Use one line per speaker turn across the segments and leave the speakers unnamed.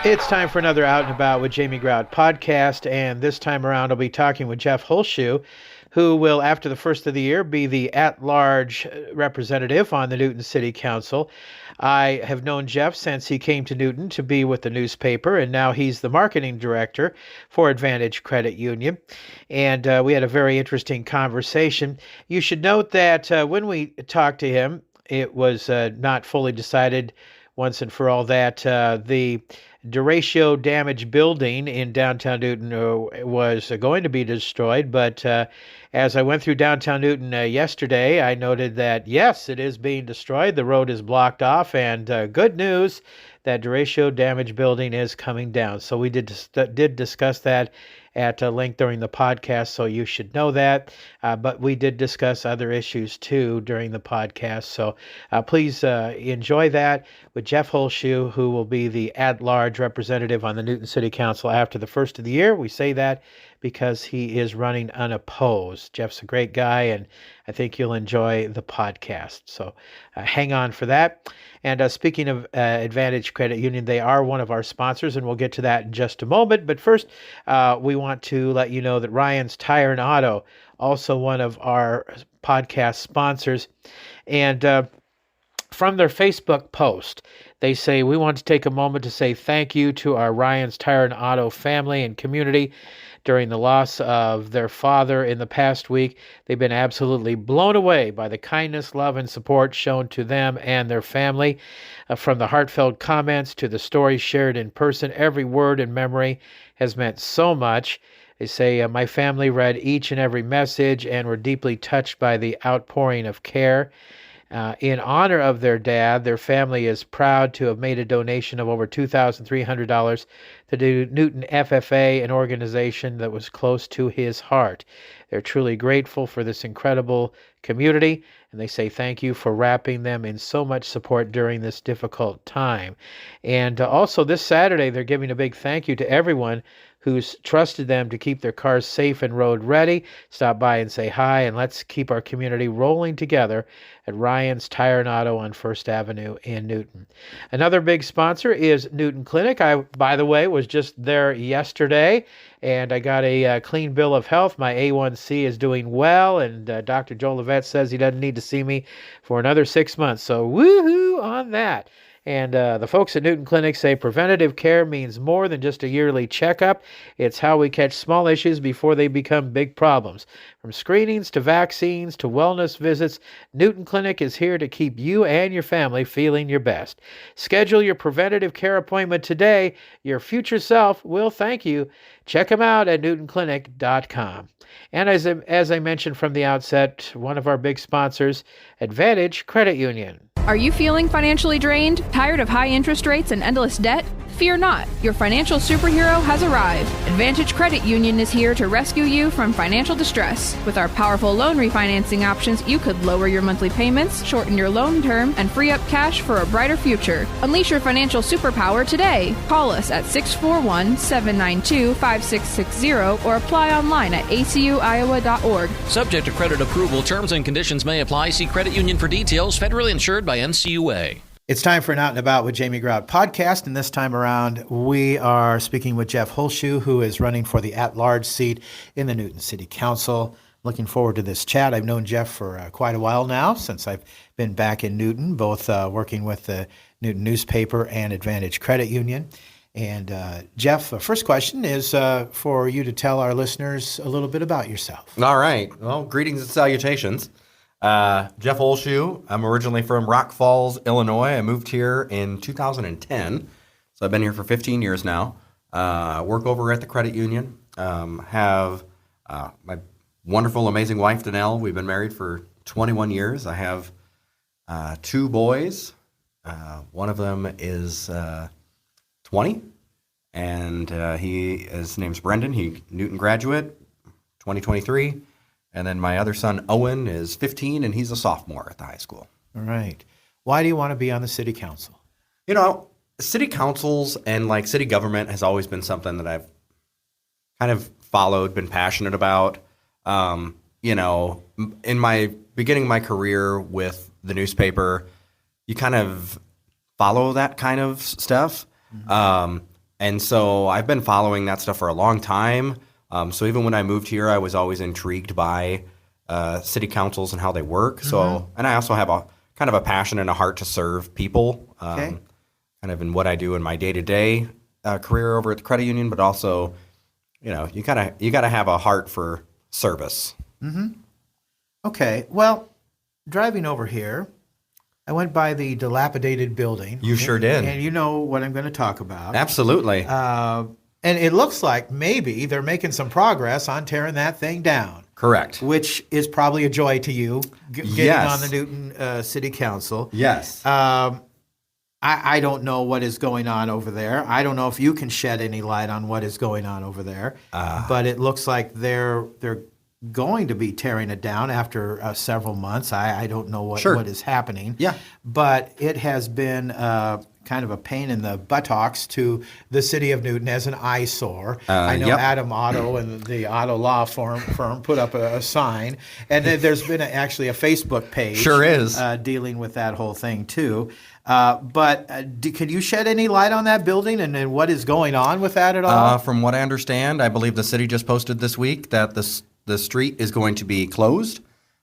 It's time for another Out and About with Jamie Grout podcast, and this time around I'll be talking with Jeff Holschuh, who will, after the first of the year, be the at-large representative on the Newton City Council. I have known Jeff since he came to Newton to be with the newspaper, and now he's the marketing director for Advantage Credit Union. And we had a very interesting conversation. You should note that when we talked to him, it was not fully decided once and for all that the derecho damaged building in downtown Newton was going to be destroyed. But as I went through downtown Newton yesterday, I noted that, yes, it is being destroyed. The road is blocked off, and good news, that derecho damaged building is coming down. So we did discuss that at length during the podcast, so you should know that. But we did discuss other issues too during the podcast. So please enjoy that with Jeff Holschuh, who will be the at-large representative on the Newton City Council after the first of the year. We say that because he is running unopposed. Jeff's a great guy, and I think you'll enjoy the podcast. So hang on for that. And speaking of Advantage Credit Union, they are one of our sponsors, and we'll get to that in just a moment. But first, we want to let you know that Ryan's Tire and Auto, also one of our podcast sponsors. And from their Facebook post, they say, we want to take a moment to say thank you to our Ryan's Tire and Auto family and community during the loss of their father in the past week. They've been absolutely blown away by the kindness, love, and support shown to them and their family. From the heartfelt comments to the stories shared in person, every word and memory has meant so much. They say, my family read each and every message and were deeply touched by the outpouring of care. In honor of their dad, their family is proud to have made a donation of over $2,300 to the Newton FFA, an organization that was close to his heart. They're truly grateful for this incredible community, and they say thank you for wrapping them in so much support during this difficult time. And also this Saturday, they're giving a big thank you to everyone who's trusted them to keep their cars safe and road ready. Stop by and say hi, and let's keep our community rolling together at Ryan's Tire and Auto on First Avenue in Newton. Another big sponsor is Newton Clinic. I, by the way, was just there yesterday, and I got a clean bill of health. My A1C is doing well, and Dr. Joe Levette says he doesn't need to see me for another 6 months. So woohoo on that. And the folks at Newton Clinic say preventative care means more than just a yearly checkup. It's how we catch small issues before they become big problems. From screenings to vaccines to wellness visits, Newton Clinic is here to keep you and your family feeling your best. Schedule your preventative care appointment today. Your future self will thank you. Check them out at newtonclinic.com. And as I mentioned from the outset, one of our big sponsors, Advantage Credit Union.
Are you feeling financially drained? Tired of high interest rates and endless debt? Fear not, your financial superhero has arrived. Advantage Credit Union is here to rescue you from financial distress. With our powerful loan refinancing options, you could lower your monthly payments, shorten your loan term, and free up cash for a brighter future. Unleash your financial superpower today. Call us at 641-792-5660 or apply online at acuiowa.org.
Subject to credit approval, terms and conditions may apply. See credit union for details. Federally insured by NCUA.
It's time for an Out and About with Jamie Grout podcast, and this time around we are speaking with Jeff Holschuh, who is running for the at-large seat in the Newton City Council. Looking forward to this chat. I've known Jeff for quite a while now, since I've been back in Newton, both working with the Newton newspaper and Advantage Credit Union. And Jeff, first question is for you to tell our listeners a little bit about yourself.
All right. Well, greetings and salutations. Jeff Holschuh. I'm originally from Rock Falls, Illinois. I moved here in 2010, so I've been here for 15 years now. Work over at the credit union. Have my wonderful, amazing wife, Danelle. We've been married for 21 years. I have 2 boys. One of them is 20, and his name's Brendan. He Newton graduate, 2023. And then my other son, Owen, is 15, and he's a sophomore at the high school.
All right. Why do you want to be on the city council?
You know, city councils and like city government has always been something that I've kind of followed, been passionate about. in my beginning of my career with the newspaper, you kind of follow that kind of stuff. And so I've been following that stuff for a long time. So even when I moved here, I was always intrigued by city councils and how they work. So, and I also have a kind of a passion and a heart to serve people, kind of in what I do in my day-to-day career over at the credit union, but also, you gotta have a heart for service.
Okay. Well, driving over here, I went by the dilapidated building.
You sure did.
And you know what I'm going to talk about.
Absolutely.
And it looks like maybe they're making some progress on tearing that thing down.
Correct.
Which is probably a joy to you, getting
Yes.
on the Newton City Council.
Yes.
I don't know what is going on over there. I don't know if you can shed any light on what is going on over there. But it looks like they're going to be tearing it down after several months. I don't know what is happening.
Yeah.
But it has been kind of a pain in the buttocks to the city of Newton as an eyesore. I know Adam Otto and the Otto Law firm put up a sign. And then there's been actually a Facebook page.
Sure is.
Dealing with that whole thing, too. But could you shed any light on that building and what is going on with that at all?
From what I understand, I believe the city just posted this week that the street is going to be closed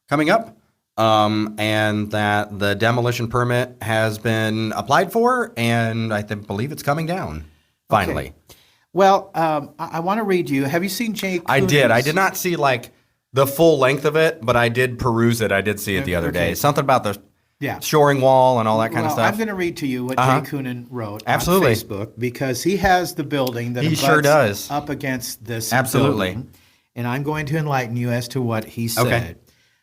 coming up, and that the demolition permit has been applied for, and I believe it's coming down finally.
Okay. Well, I want to read you. Have you seen Jay Cooney's?
I did. I did not see the full length of it, but I did peruse it. I did see it the other day. Something about the shoring wall and all that kind of stuff.
I'm going to read to you what Jay Coonan wrote on Facebook, because he has the building that abuts up against this building, and I'm going to enlighten you as to what he said.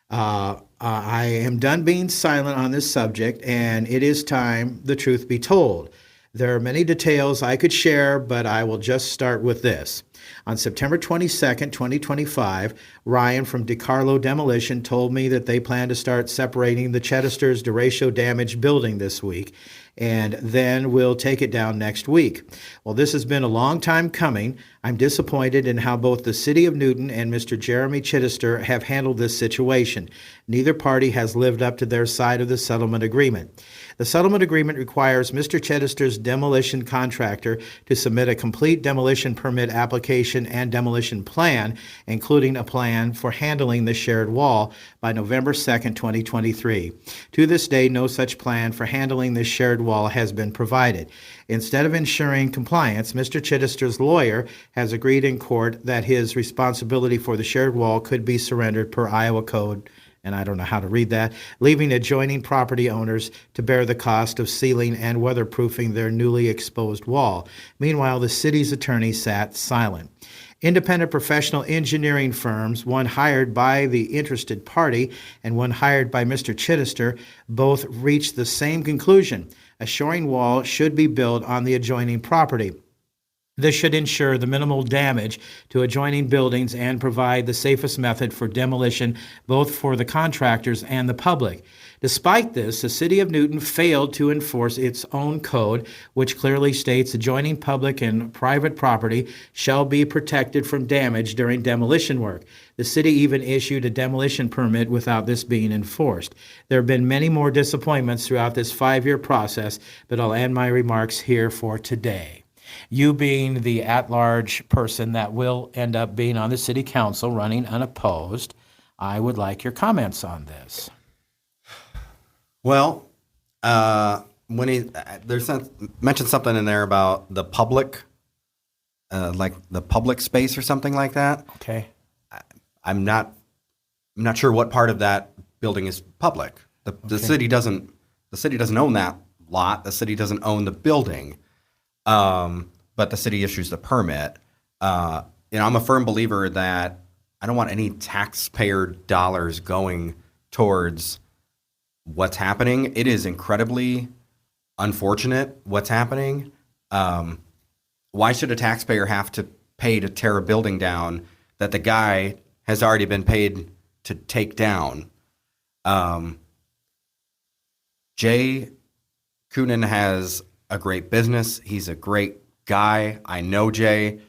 I am done being silent on this subject, and it is time the truth be told. There are many details I could share, but I will just start with this. On September 22nd, 2025, Ryan from DiCarlo Demolition told me that they plan to start separating the Chedesters' derecho damaged building this week, and then we'll take it down next week. Well, this has been a long time coming. I'm disappointed in how both the City of Newton and Mr. Jeremy Chidester have handled this situation. Neither party has lived up to their side of the settlement agreement. The settlement agreement requires Mr. Chedester's demolition contractor to submit a complete demolition permit application and demolition plan, including a plan for handling the shared wall, by November 2nd, 2023. To this day, no such plan for handling this shared wall has been provided. Instead of ensuring compliance, Mr. Chedester's lawyer has agreed in court that his responsibility for the shared wall could be surrendered per Iowa Code, and I don't know how to read that, leaving adjoining property owners to bear the cost of sealing and weatherproofing their newly exposed wall. Meanwhile, the city's attorney sat silent. Independent professional engineering firms, one hired by the interested party and one hired by Mr. Chidester, both reached the same conclusion. A shoring wall should be built on the adjoining property. This should ensure the minimal damage to adjoining buildings and provide the safest method for demolition, both for the contractors and the public. Despite this, the City of Newton failed to enforce its own code, which clearly states adjoining public and private property shall be protected from damage during demolition work. The city even issued a demolition permit without this being enforced. There have been many more disappointments throughout this 5-year process, but I'll end my remarks here for today. You being the at-large person that will end up being on the city council running unopposed, I would like your comments on this.
Well, when mentioned something in there about the public, like the public space or something like that.
Okay.
I'm not sure what part of that building is public. The city doesn't own that lot. The city doesn't own the building. But the city issues the permit. I'm a firm believer that I don't want any taxpayer dollars going towards what's happening. It is incredibly unfortunate what's happening. Why should a taxpayer have to pay to tear a building down that the guy has already been paid to take down? Jay Coonan has a great business. He's a great guy. I know Jay.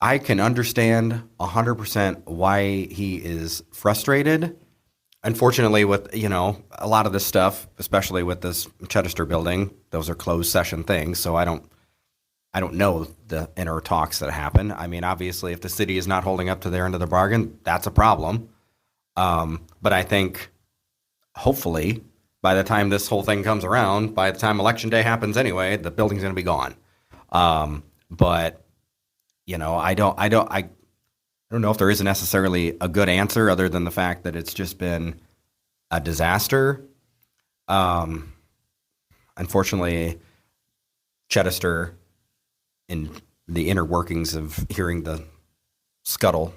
I can understand 100% why he is frustrated. Unfortunately, with a lot of this stuff, especially with this Chittister building, those are closed session things. So I don't know the inner talks that happen. I mean, obviously, if the city is not holding up to their end of the bargain, that's a problem. But I think, hopefully, by the time this whole thing comes around, by the time election day happens anyway, the building's going to be gone. But I don't know if there is necessarily a good answer other than the fact that it's just been a disaster. Unfortunately, Chittister, in the inner workings of hearing the scuttle,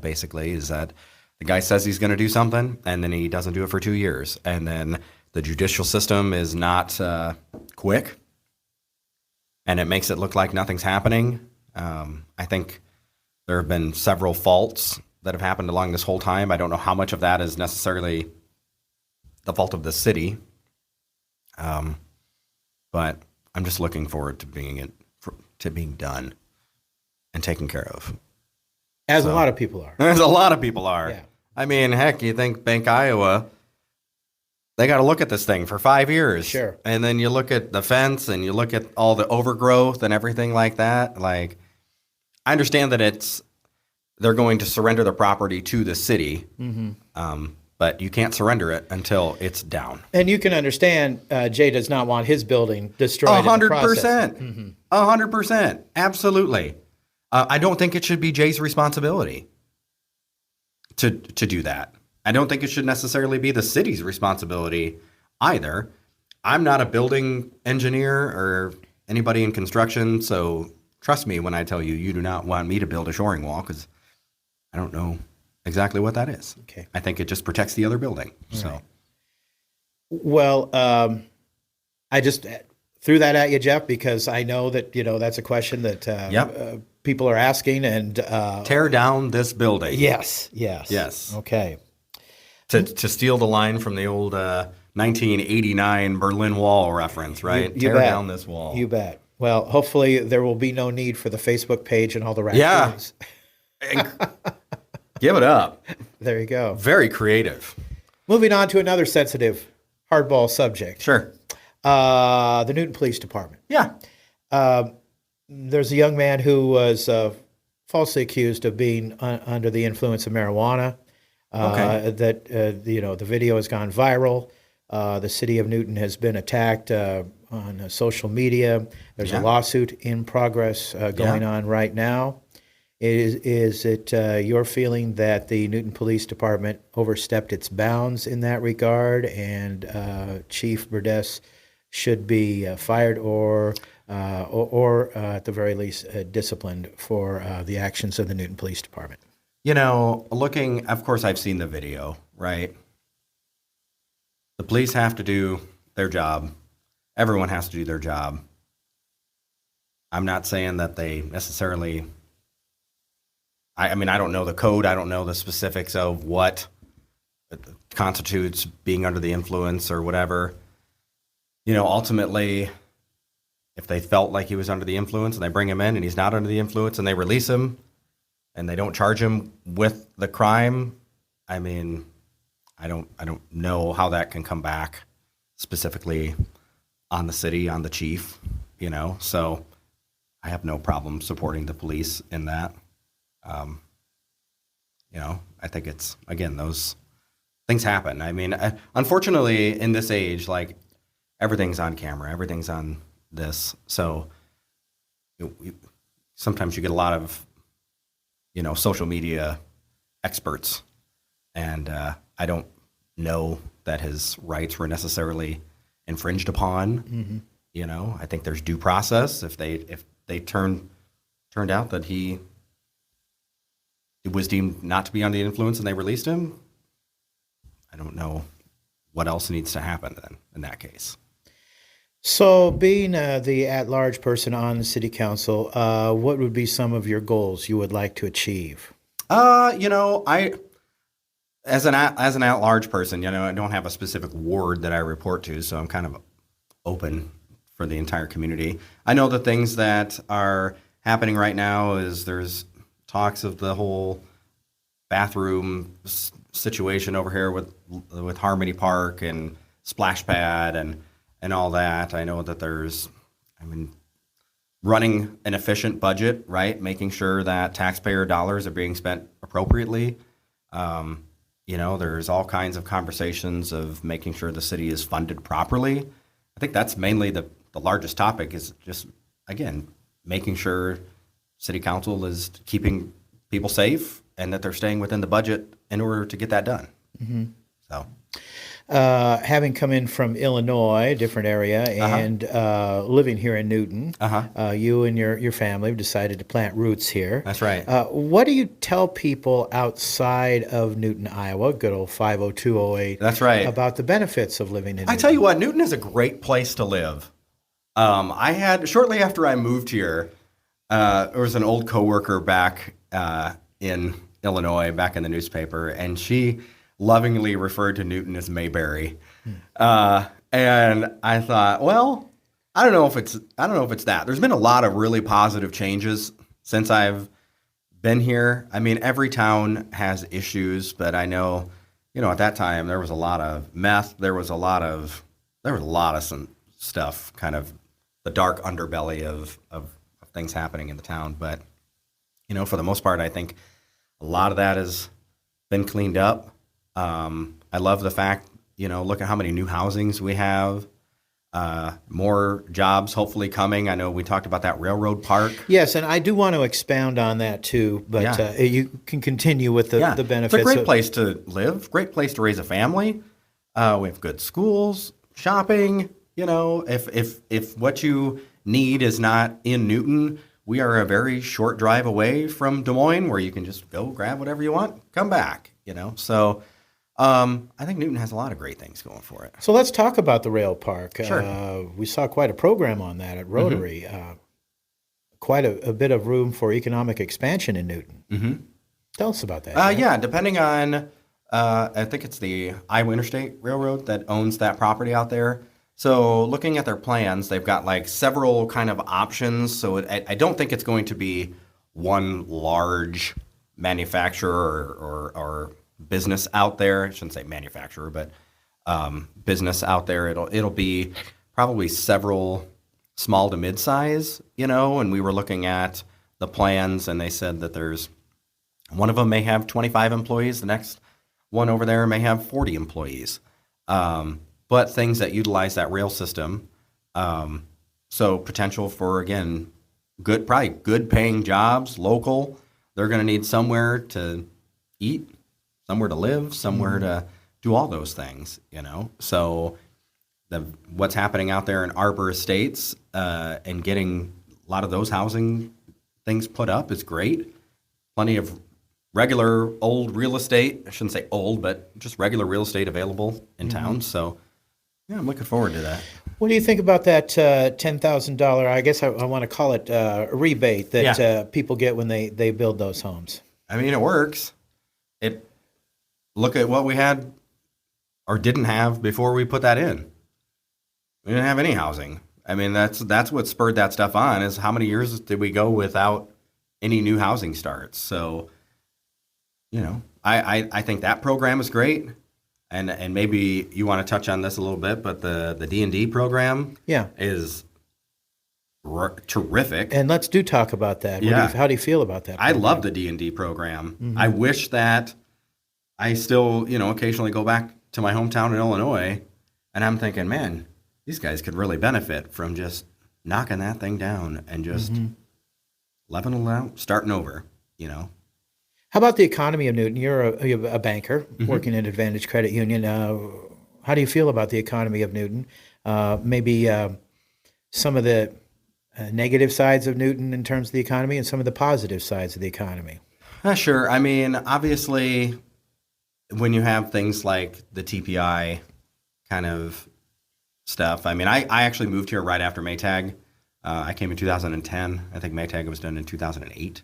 basically, is that the guy says he's going to do something, and then he doesn't do it for 2 years. And then the judicial system is not quick, and it makes it look like nothing's happening. I think there have been several faults that have happened along this whole time. I don't know how much of that is necessarily the fault of the city, but I'm just looking forward to being done and taken care of.
As a lot of people are.
As a lot of people are.
Yeah.
I mean, heck, you think Bank Iowa, they got to look at this thing for 5 years.
Sure.
And then you look at the fence and you look at all the overgrowth and everything like that. Like, I understand that they're going to surrender the property to the city, but you can't surrender it until it's down.
And you can understand Jay does not want his building destroyed.
100%. 100%. Absolutely. I don't think it should be Jay's responsibility to do that. I don't think it should necessarily be the city's responsibility either. I'm not a building engineer or anybody in construction, so trust me when I tell you do not want me to build a shoring wall, because I don't know exactly what that is.
Okay.
I think it just protects the other building.
All
so,
right. Well, I just threw that at you, Jeff, because I know that that's a question that people are asking. And
tear down this building.
Yes. Okay.
To steal the line from the old 1989 Berlin Wall reference, right?
You
tear
bet.
down this wall.
You bet. Well, hopefully there will be no need for the Facebook page and all the raccoons.
Yeah. Give it up.
There you go.
Very creative.
Moving on to another sensitive hardball subject.
Sure.
The Newton Police Department.
Yeah.
There's a young man who was falsely accused of being under the influence of marijuana.
Okay.
The video has gone viral. The city of Newton has been attacked on social media. There's a lawsuit in progress going on right now. Is it your feeling that the Newton Police Department overstepped its bounds in that regard, and Chief Burdess should be fired or at the very least disciplined for the actions of the Newton Police Department?
Of course, I've seen the video, right? The police have to do their job. Everyone has to do their job. I'm not saying that they necessarily... I mean, I don't know the code. I don't know the specifics of what constitutes being under the influence or whatever. Ultimately, if they felt like he was under the influence and they bring him in and he's not under the influence and they release him and they don't charge him with the crime, I mean, I don't know how that can come back specifically on the city, on the chief, so I have no problem supporting the police in that. I think it's, again, those things happen. I mean, unfortunately, in this age, like, everything's on camera, everything's on this. So sometimes you get a lot of, social media experts. And I don't know that his rights were necessarily infringed upon. Mm-hmm. I think there's due process. If they turned out that he was deemed not to be under the influence and they released him, I don't know what else needs to happen then in that case.
So being the at-large person on the city council, what would be some of your goals you would like to achieve?
I as an at-large person, I don't have a specific ward that I report to, so I'm kind of open for the entire community. I know the things that are happening right now is there's talks of the whole bathroom situation over here with Harmony Park and Splash Pad and all that. I know that running an efficient budget, right? Making sure that taxpayer dollars are being spent appropriately. There's all kinds of conversations of making sure the city is funded properly. I think that's mainly the largest topic is just, again, making sure city council is keeping people safe and that they're staying within the budget in order to get that done. Mm-hmm. So.
Having come in from Illinois, a different area, and living here in Newton, you and your family have decided to plant roots here.
That's right.
What do you tell people outside of Newton, Iowa, good old 50208?
That's right.
About the benefits of living in Newton?
I tell you what, Newton is a great place to live. I had, shortly after I moved here, there was an old coworker back in Illinois, back in the newspaper, and she lovingly referred to Newton as Mayberry. And I thought, well, I don't know if it's that. There's been a lot of really positive changes since I've been here. I mean, every town has issues, but I know, at that time there was a lot of meth. There was a lot of some stuff, kind of the dark underbelly of things happening in the town. But, for the most part, I think a lot of that has been cleaned up. I love the fact, look at how many new housings we have, more jobs hopefully coming. I know we talked about that railroad park.
Yes, and I do want to expound on that too, but you can continue with the benefits.
It's a great place to live, great place to raise a family. We have good schools, shopping. If what you need is not in Newton, we are a very short drive away from Des Moines where you can just go grab whatever you want, come back, So I think Newton has a lot of great things going for it.
So let's talk about the rail park.
Sure.
We saw quite a program on that at Rotary. Mm-hmm. Quite a bit of room for economic expansion in Newton. Mm-hmm. Tell us about that.
Yeah, depending on, I think it's the Iowa Interstate Railroad that owns that property out there. So looking at their plans, they've got like several kind of options. So I don't think it's going to be one large manufacturer or business out there. I shouldn't say manufacturer, but business out there. It'll be probably several small to mid-size, and we were looking at the plans and they said that there's one of them may have 25 employees. The next one over there may have 40 employees. But things that utilize that rail system. So potential for, again, probably good paying jobs, local. They're going to need somewhere to eat, somewhere to live, somewhere to do all those things, So what's happening out there in Arbor Estates and getting a lot of those housing things put up is great. Plenty of regular old real estate. I shouldn't say old, but just regular real estate available in town. So, yeah, I'm looking forward to that.
What do you think about that $10,000, I guess I want to call it a rebate that people get when they build those homes?
I mean, it works. Look at what we had or didn't have before we put that in. We didn't have any housing. I mean, that's what spurred that stuff on, is how many years did we go without any new housing starts? So, I think that program is great. And maybe you want to touch on this a little bit, but the D&D program is terrific.
And let's talk about that. How do you feel about that program?
I love the D&D program. Mm-hmm. I wish that I still, occasionally go back to my hometown in Illinois, and I'm thinking, man, these guys could really benefit from just knocking that thing down and just leveling it out, starting over,
How about the economy of Newton? You're a banker working at Advantage Credit Union. How do you feel about the economy of Newton? Maybe some of the negative sides of Newton in terms of the economy and some of the positive sides of the economy.
Sure. I mean, obviously, when you have things like the TPI kind of stuff, I mean, I actually moved here right after Maytag. I came in 2010. I think Maytag was done in 2008.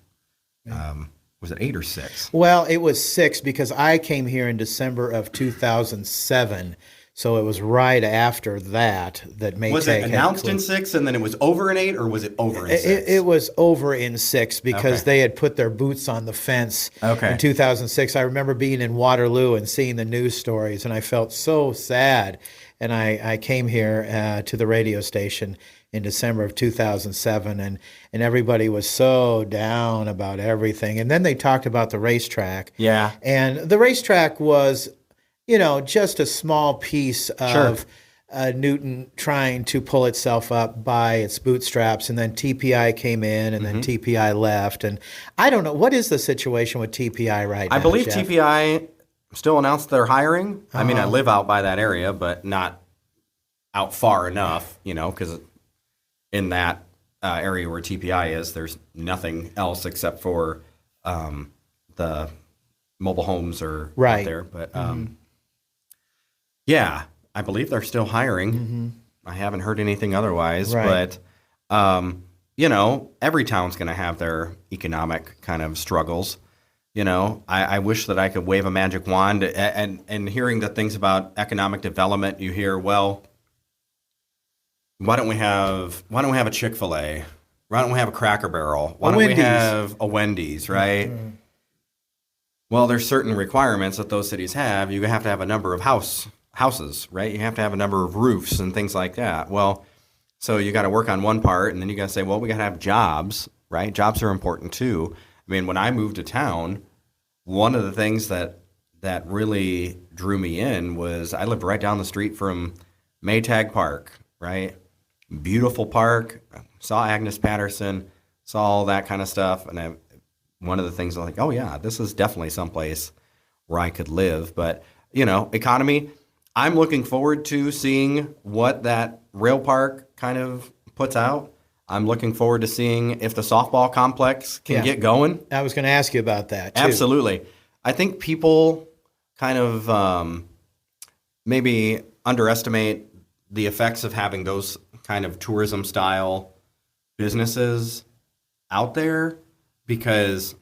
Was it 8 or 6?
Well, it was 6 because I came here in December of 2007. So it was right after that Maytag
Was it
had
announced in
closed.
6 and then it was over in 8, or was it over in 6?
It was over in 6 because
Okay.
they had put their boots on the fence
Okay.
in 2006. I remember being in Waterloo and seeing the news stories, and I felt so sad. And I came here to the radio station in December of 2007, and everybody was so down about everything. And then they talked about the racetrack.
Yeah.
And the racetrack was, just a small piece of Newton trying to pull itself up by its bootstraps, and then TPI came in, and then TPI left. And I don't know, what is the situation with TPI right now?
I believe
Jeff?
TPI still announced they're hiring. I mean, I live out by that area, but not out far enough, because in that area where TPI is, there's nothing else except for the mobile homes are out there. But yeah, I believe they're still hiring. I haven't heard anything otherwise.
Right.
But, every town's going to have their economic kind of struggles. I wish that I could wave a magic wand. And hearing the things about economic development, you hear, well, why don't we have a Chick-fil-A? Why don't we have a Cracker Barrel? Why don't we have a Wendy's, right? Well, there's certain requirements that those cities have. You have to have a number of houses, right? You have to have a number of roofs and things like that. Well, so you got to work on one part, and then you got to say, well, we got to have jobs, right? Jobs are important too. I mean, when I moved to town, one of the things that really drew me in was I lived right down the street from Maytag Park, right? Beautiful park. Saw Agnes Patterson, saw all that kind of stuff, and one of the things I was like, oh yeah, this is definitely someplace where I could live. But economy, I'm looking forward to seeing what that rail park kind of puts out. I'm looking forward to seeing if the softball complex can get going.
I was going to ask you about that, too.
Absolutely. I think people kind of maybe underestimate the effects of having those kind of tourism style businesses out there because,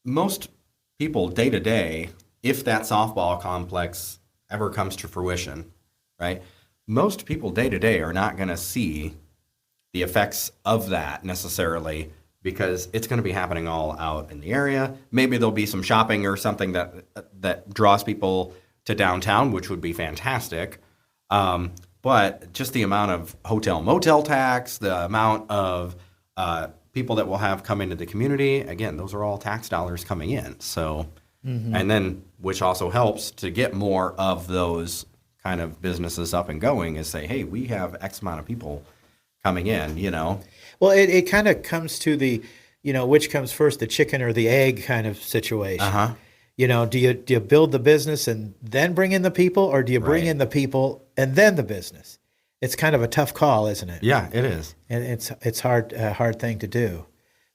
most people day to day, if that softball complex ever comes to fruition, right? Most people day to day are not going to see the effects of that necessarily because it's going to be happening all out in the area. Maybe there'll be some shopping or something that draws people to downtown, which would be fantastic. But just the amount of hotel motel tax, the amount of people that will have come into the community, again, those are all tax dollars coming in. So, and then which also helps to get more of those kind of businesses up and going is say, hey, we have X amount of people coming in,
Well, it kind of comes to the, which comes first, the chicken or the egg kind of situation. Do you build the business and then bring in the people, or do you bring in the people and then the business? It's kind of a tough call, isn't it?
Yeah, it is.
And it's a hard thing to do.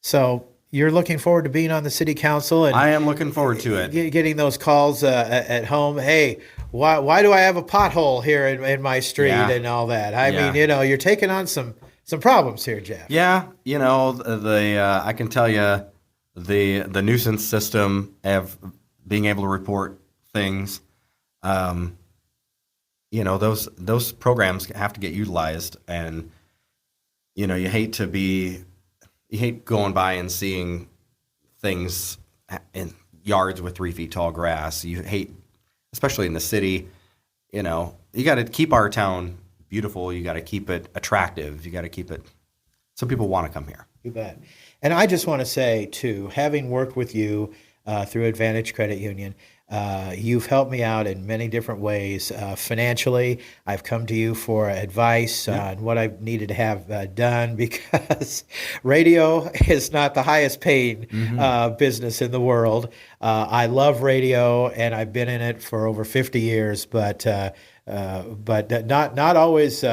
So you're looking forward to being on the city council, and
I am looking forward to it.
Getting those calls at home. Hey, why do I have a pothole here in my street and all that? I mean, you're taking on some problems here, Jeff.
Yeah, I can tell you the nuisance system of being able to report things. Those programs have to get utilized, and you hate going by and seeing things in yards with 3 feet tall grass. You hate, especially in the city, you got to keep our town beautiful. You got to keep it attractive. You got to keep it so people want to come here.
You bet. And I just want to say, too, having worked with you through Advantage Credit Union, you've helped me out in many different ways. Financially, I've come to you for advice on what I've needed to have done because radio is not the highest paying business in the worgoing I love radio, and I've been in it for over 50 years, but not always.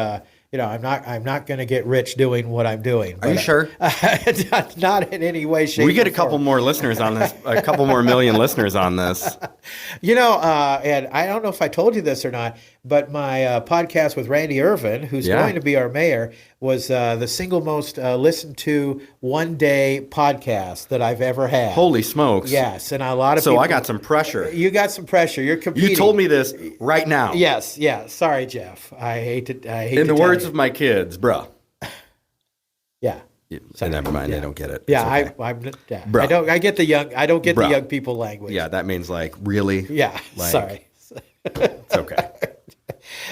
I'm not going to get rich doing what I'm doing.
Are you sure?
Not in any way, shape,
We get
or
a couple
form.
more listeners on this, a couple more million listeners on this.
And I don't know if I told you this or not, but my podcast with Randy Irvin, who's
Yeah.
going to be our mayor, was the single most listened to one-day podcast that I've ever had.
Holy smokes.
Yes, and a lot of
So
people.
I got some pressure.
You got some pressure. You're competing.
You told me this right now.
Yes, yeah. Sorry, Jeff. I hate to.
In the words of my kids, bruh.
Yeah.
So never mind, they don't get it.
Yeah,
It's okay. Bruh.
I don't. I get the young. I don't get the
Bruh.
young people language.
Yeah, that means like really.
Yeah.
Like,
Sorry.
It's okay.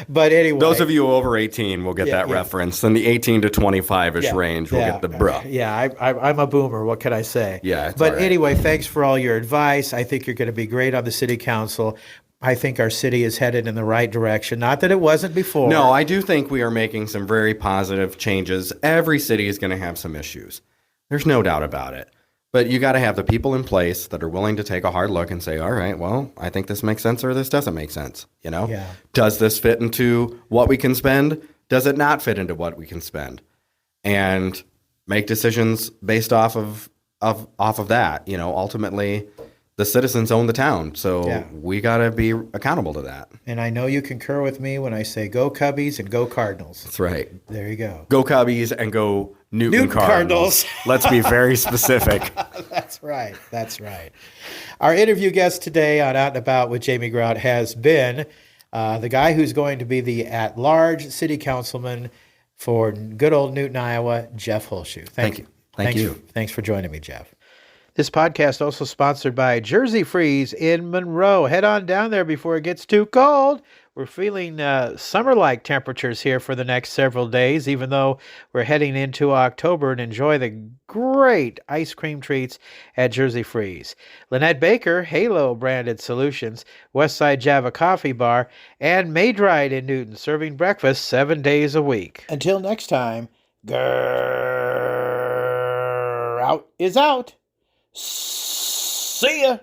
But anyway,
Those of you over 18 will get that
yeah.
reference, and the 18 to 25-ish range will get the bruh.
Yeah, I'm a boomer. What can I say?
Yeah, it's
But
all right.
anyway, thanks for all your advice. I think you're going to be great on the city council. I think our city is headed in the right direction. Not that it wasn't before.
No, I do think we are making some very positive changes. Every city is going to have some issues. There's no doubt about it. But you got to have the people in place that are willing to take a hard look and say, all right, well, I think this makes sense or this doesn't make sense. You know,
Yeah.
Does this fit into what we can spend? Does it not fit into what we can spend? And make decisions based off of that. You know, ultimately, the citizens own the town, so
Yeah.
we got to be accountable to that.
And I know you concur with me when I say go Cubbies and go Cardinals.
That's right.
There you go.
Go Cubbies and go Newton
Cardinals.
Let's be very specific.
That's right. That's right. Our interview guest today on Out and About with Jamie Grout has been the guy who's going to be the at-large city councilman for good old Newton, Iowa, Jeff Holschuh.
Thank you. Thank you.
Thanks for joining me, Jeff. This podcast also sponsored by Jersey Freeze in Monroe. Head on down there before it gets too cold. We're feeling summer-like temperatures here for the next several days, even though we're heading into October, and enjoy the great ice cream treats at Jersey Freeze. Lynette Baker, Halo branded solutions, Westside Java Coffee Bar, and Maid-Rite in Newton, serving breakfast 7 days a week. Until next time, out is out. See ya.